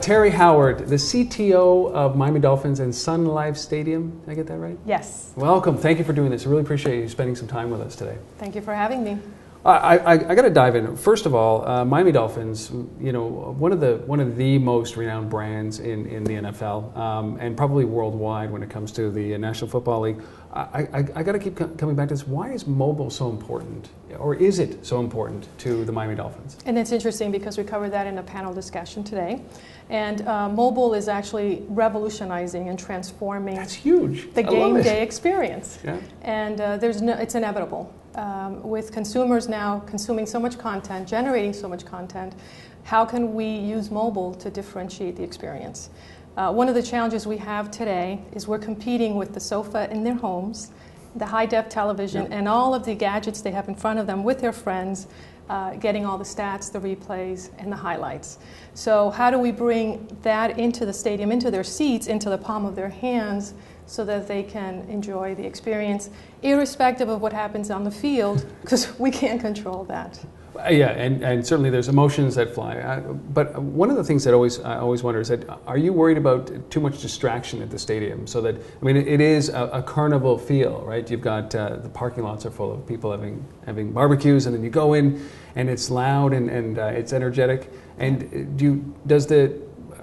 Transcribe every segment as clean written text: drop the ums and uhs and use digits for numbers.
Tery Howard, the CTO of Miami Dolphins and Sun Life Stadium. Did I get that right? Yes. Welcome. Thank you for doing this. I really appreciate you spending some time with us today. Thank you for having me. I got to dive in. First of all, Miami Dolphins, one of the most renowned brands in the NFL, and probably worldwide when it comes to the National Football League. I got to keep coming back to this. Why is mobile so important, or is it so important to the Miami Dolphins? And it's interesting because we covered that in a panel discussion today. And mobile is actually revolutionizing and transforming. That's huge. The game day experience. Yeah. And it's inevitable. With consumers now consuming so much content, generating so much content, how can we use mobile to differentiate the experience? One of the challenges we have today is we're competing with the sofa in their homes, the high-def television, yep, and all of the gadgets they have in front of them with their friends, getting all the stats, the replays, and the highlights. So how do we bring that into the stadium, into their seats, into the palm of their hands, so that they can enjoy the experience, irrespective of what happens on the field, because we can't control that. Yeah, and certainly there's emotions that fly. But one of the things that I always wonder is that, are you worried about too much distraction at the stadium? So that, I mean, it is a carnival feel, right? You've got the parking lots are full of people having barbecues, and then you go in and it's loud and it's energetic. And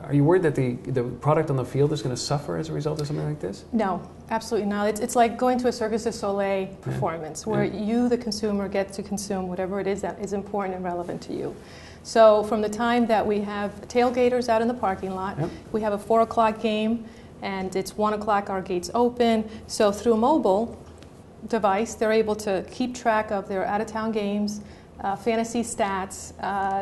are you worried that the product on the field is going to suffer as a result of something like this? No, absolutely not. It's like going to a Cirque du Soleil performance, where you, the consumer, get to consume whatever it is that is important and relevant to you. So from the time that we have tailgaters out in the parking lot, we have a 4 o'clock game, and it's 1 o'clock, our gates open. So through a mobile device, they're able to keep track of their out-of-town games, fantasy stats,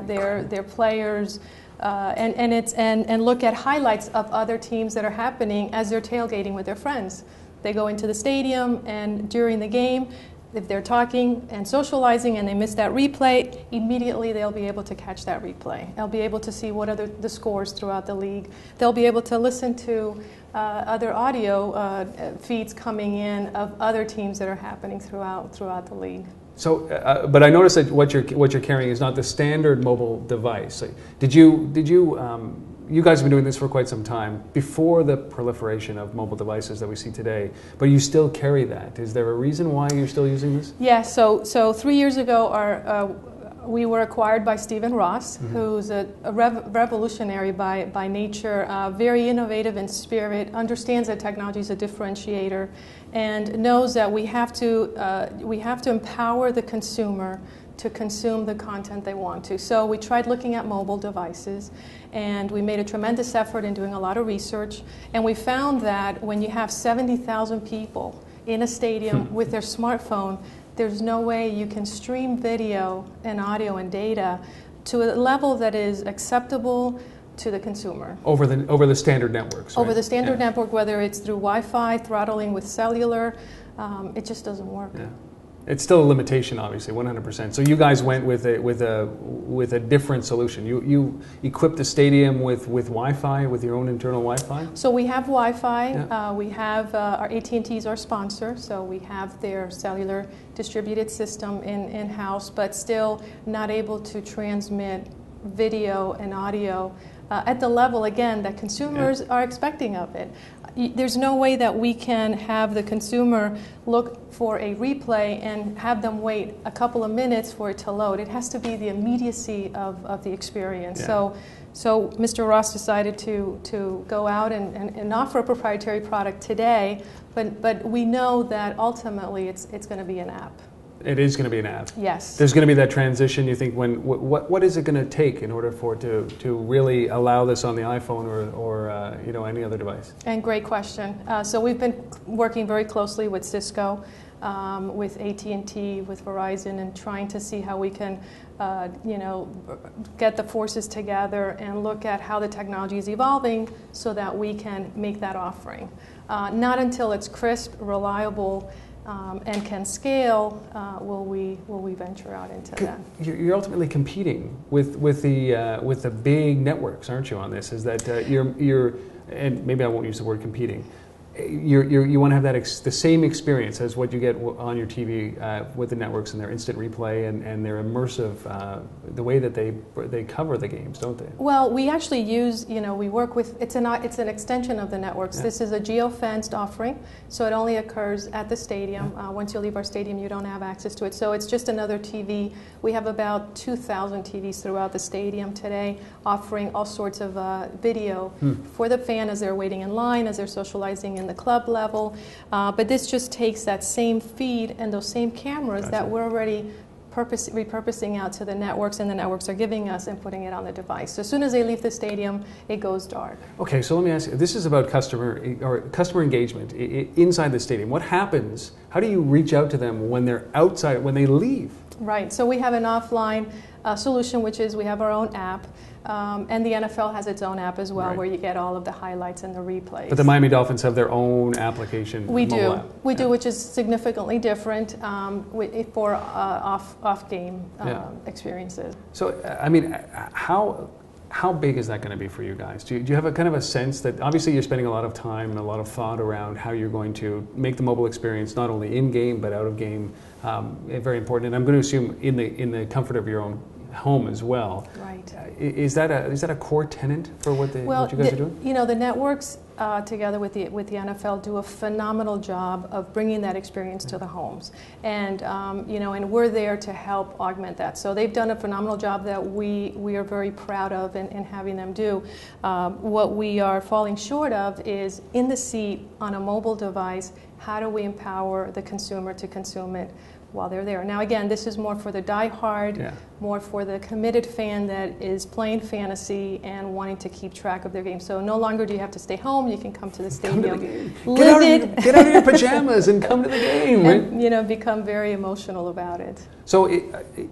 their players, and look at highlights of other teams that are happening as they're tailgating with their friends. They go into the stadium, and during the game, if they're talking and socializing and they miss that replay, immediately they'll be able to catch that replay. They'll be able to see what are the scores throughout the league. They'll be able to listen to other audio feeds coming in of other teams that are happening throughout the league. So, but I noticed that what you're carrying is not the standard mobile device. You guys have been doing this for quite some time, before the proliferation of mobile devices that we see today, but you still carry that. Is there a reason why you're still using this? Yeah, so 3 years ago we were acquired by Stephen Ross, who's a revolutionary by nature, very innovative in spirit, understands that technology is a differentiator, and knows that we have to empower the consumer to consume the content they want to. So we tried looking at mobile devices, and we made a tremendous effort in doing a lot of research, and we found that when you have 70,000 people in a stadium with their smartphone, there's no way you can stream video and audio and data to a level that is acceptable to the consumer. Over the standard networks, right? Over the standard network, whether it's through Wi-Fi, throttling with cellular, it just doesn't work. Yeah. It's still a limitation, obviously, 100%. So you guys went with a different solution. You equipped the stadium with Wi-Fi, with your own internal Wi-Fi? So we have Wi-Fi. Yeah. We have our AT&T is our sponsor, so we have their cellular distributed system in-house, but still not able to transmit video and audio at the level, again, that consumers are expecting of it. There's no way that we can have the consumer look for a replay and have them wait a couple of minutes for it to load. It has to be the immediacy of the experience. Yeah. So Mr. Ross decided to go out and offer a proprietary product today, but we know that ultimately it's going to be an app. It is going to be an app. Yes. There's going to be that transition. You think what is it going to take in order for it to really allow this on the iPhone or any other device? And great question. So we've been working very closely with Cisco, with AT&T, with Verizon, and trying to see how we can get the forces together and look at how the technology is evolving so that we can make that offering. Not until it's crisp, reliable, and can scale, will we venture out into that. You're ultimately competing with the big networks, aren't you? On this, is that you're and maybe I won't use the word competing, you want to have the same experience as what you get on your TV with the networks and their instant replay and their immersive, the way that they cover the games, don't they? Well, we actually use, we work with, it's an extension of the networks. Yeah. This is a geo-fenced offering, so it only occurs at the stadium. Yeah. Once you leave our stadium, you don't have access to it. So it's just another TV. We have about 2,000 TVs throughout the stadium today, offering all sorts of video for the fan as they're waiting in line, as they're socializing in the club level, but this just takes that same feed and those same cameras that we're already repurposing out to the networks, and the networks are giving us and putting it on the device. So as soon as they leave the stadium, it goes dark. Okay, so let me ask you, this is about customer engagement inside the stadium. What happens, how do you reach out to them when they're outside, when they leave? Right, so we have an offline solution, which is we have our own app. And the NFL has its own app as well, where you get all of the highlights and the replays. But the Miami Dolphins have their own application. We do. We do, which is significantly different for off-game experiences. So, I mean, how big is that going to be for you guys? Do you have a kind of a sense that obviously you're spending a lot of time and a lot of thought around how you're going to make the mobile experience not only in game but out of game very important, and I'm going to assume in the comfort of your own home as well. Right. Is that a core tenet for what you guys are doing? The networks together with the NFL do a phenomenal job of bringing that experience to the homes, and and we're there to help augment that. So they've done a phenomenal job that we are very proud of in having them do. What we are falling short of is in the seat on a mobile device. How do we empower the consumer to consume it while they're there? Now again, this is more for the die-hard, more for the committed fan that is playing fantasy and wanting to keep track of their game. So no longer do you have to stay home, you can come to the stadium. Come to the game. Get out of your pajamas and come to the game. And become very emotional about it. So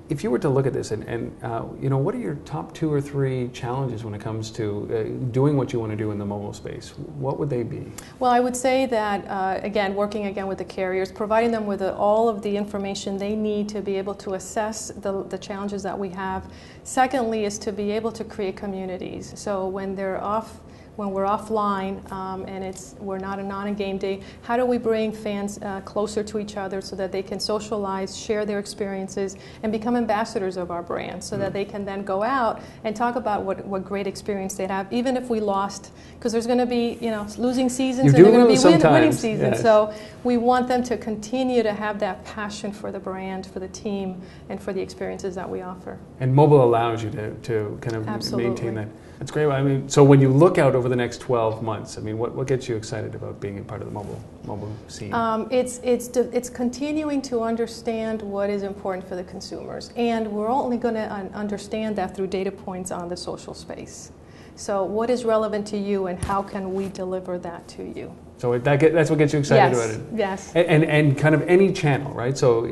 if you were to look at this and what are your top 2 or 3 challenges when it comes to doing what you want to do in the mobile space? What would they be? Well, I would say that, working with the carriers, providing them with all of the information they need to be able to assess the challenges that we have. Secondly is to be able to create communities. So when we're offline and we're not on a game day, how do we bring fans closer to each other so that they can socialize, share their experiences, and become ambassadors of our brand so that they can then go out and talk about what great experience they'd have, even if we lost, because there's going to be losing seasons and there's going to be winning seasons. Yes. So we want them to continue to have that passion for the brand, for the team, and for the experiences that we offer. And mobile allows you to kind of maintain that. That's great. I mean, so when you look out over the next 12 months, I mean, what gets you excited about being a part of the mobile scene? It's continuing to understand what is important for the consumers, and we're only going to understand that through data points on the social space. So what is relevant to you, and how can we deliver that to you? So that's what gets you excited about it. Yes. And kind of any channel, right? So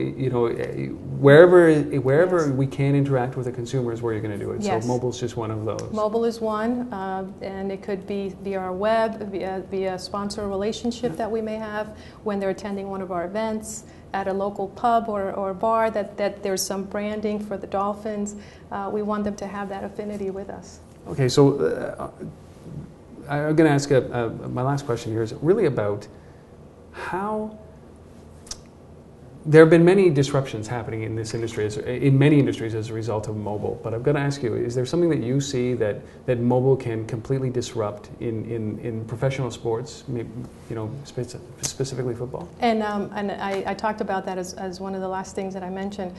wherever we can interact with the consumer is where you're going to do it. Yes. So mobile's just one of those. Mobile is one, and it could be via our web, via a sponsor relationship that we may have when they're attending one of our events at a local pub or bar. That there's some branding for the Dolphins. We want them to have that affinity with us. Okay, so. I'm going to ask my last question here is really about how there have been many disruptions happening in this industry, in many industries as a result of mobile. But I'm going to ask you, is there something that you see that mobile can completely disrupt in professional sports, maybe, specifically football? And I talked about that as one of the last things that I mentioned.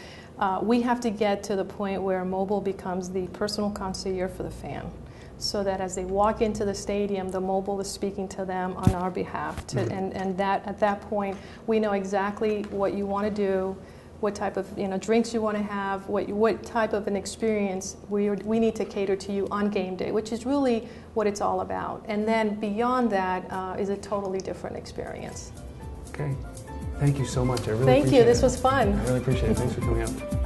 We have to get to the point where mobile becomes the personal concierge for the fan, so that as they walk into the stadium, the mobile is speaking to them on our behalf. And that at that point, we know exactly what you want to do, what type of drinks you want to have, what type of an experience we need to cater to you on game day, which is really what it's all about. And then beyond that is a totally different experience. Okay. Thank you so much. I really appreciate it. Thank you. This was fun. I really appreciate it. Thanks for coming out.